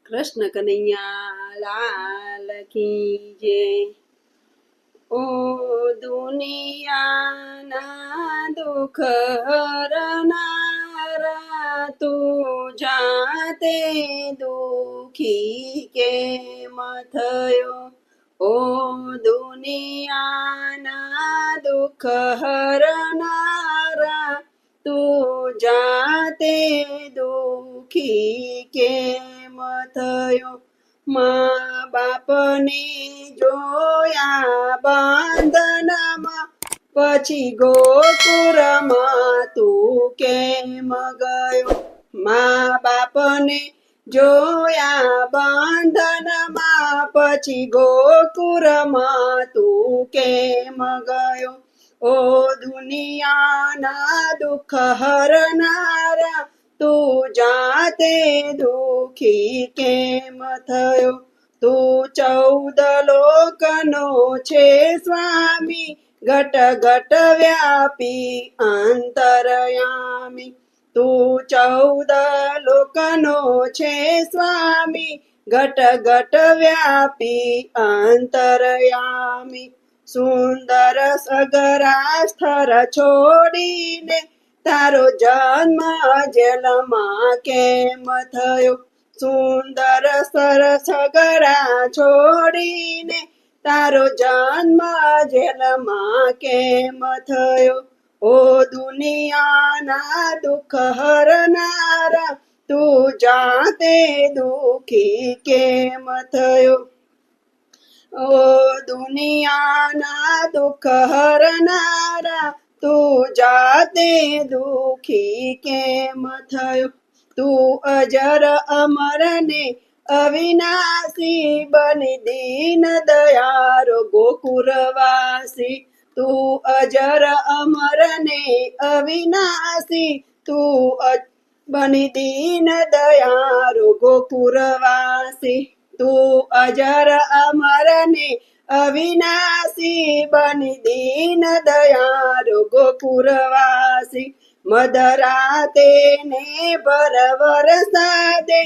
કૃષ્ણ કનૈયા લાલ કી જય। ઓ દુનિયાના દુઃખ હરનારા તું જાતે દુખી કેમ થયો। ઓ દુનિયાના દુઃખ હરનારા તું જાતે દુખી કેમ થયો। મા બાપને જોયા બંધનમાં પછી ગોકુળમાં તું કેમ ગયો। મા બાપને જોયા બંધનમાં પછી ગોકુળમાં તું કેમ ગયો। ઓ દુનિયાના દુઃખ હરનારા તું જાતે દુખી કેમ થયો। તું 14 લોકનો છે સ્વામી ઘટ ઘટ વ્યાપી અંતરયામી। તું 14 લોકનો છે સ્વામી ઘટ ઘટ વ્યાપી અંતરયામી। સુંદર સગરા સ્થળ છોડીને તારો જન્મ જેલમાં કેમ થયો। સુંદર સગરા છોડીને તારો જન્મ જેલમાં કેમ થયો। ઓ દુનિયાના દુઃખ હરનારા તું જાતે દુખી કેમ થયો। ઓ દુનિયાના દુઃખ હરનારા તું જાતે દુખી કેમ થયો। તું અજર અમર ને અવિનાશી બની દીન દયાળો ગોકુળવાસી। તું અજર અમર ને અવિનાશી તું બની દીન દયાળો ગોકુળવાસી। તું અજર અમર ને અવિનાશી બની દીન દયાળો ગોકુળવાસી। મધરાતે ને ભર વરસાદે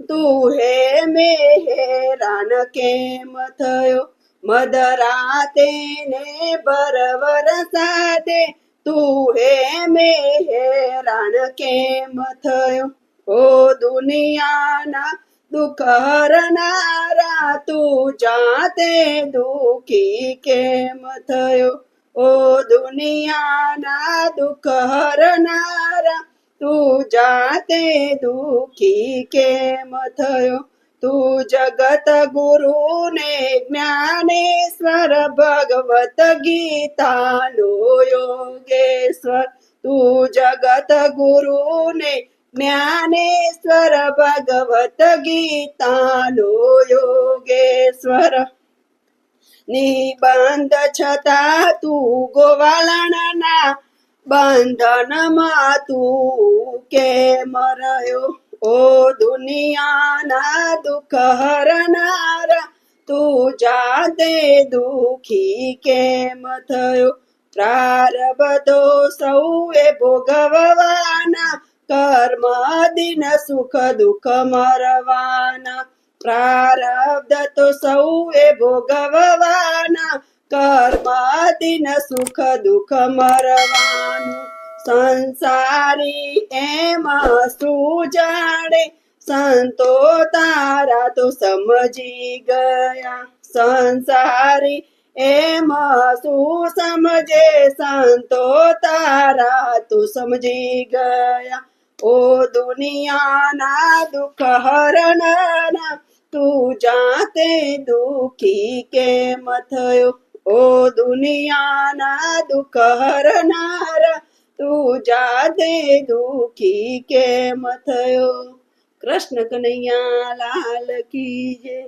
તું હે મેહેરાન કેમ થયો। મધરાતે ને ભર વરસાદે તું હે મેહેરાન કેમ થયો। ઓ દુનિયાના દુઃખ હરનારા તું જાતે દુખી કેમ થયો। ઓ દુનિયાના દુઃખ હરનારા તું જાતે દુખી કેમ થયો। તું જગત ગુરુ ને જ્ઞાનેશ્વર ભગવત ગીતાનો યોગેશ્વર। તું જગત ગુરુ ને જ્ઞાનેશ્વર ભગવત ગીતાનો યોગેશ્વર। નિબંધ છતાં તું ગોવાળના બંધનમાં તું કેમ રહ્યો। ઓ દુનિયાના દુઃખ હરનારા તું જાતે દુખી કેમ થયો। પ્રારબ્ધો સૌએ ભોગવવાના કર્મ દિન સુખ દુઃખ મરવાના। પ્રારબ્ધ તો સૌએ ભોગવવાના કર્મ દિન સુખ દુઃખ મરવાનું। સંસારી એમાં શું જાણે સંતો તારા તો સમજી ગયા। સંસારી એમાં શું સમજે સંતો તારા તો સમજી ગયા। ઓ દુનિયાના દુઃખ હરનારા તું જાતે દુખી કેમ થયો। ઓ દુનિયાના દુઃખ હરનારા તું જાતે દુખી કેમ થયો। કૃષ્ણ કનૈયા લાલ કી જય।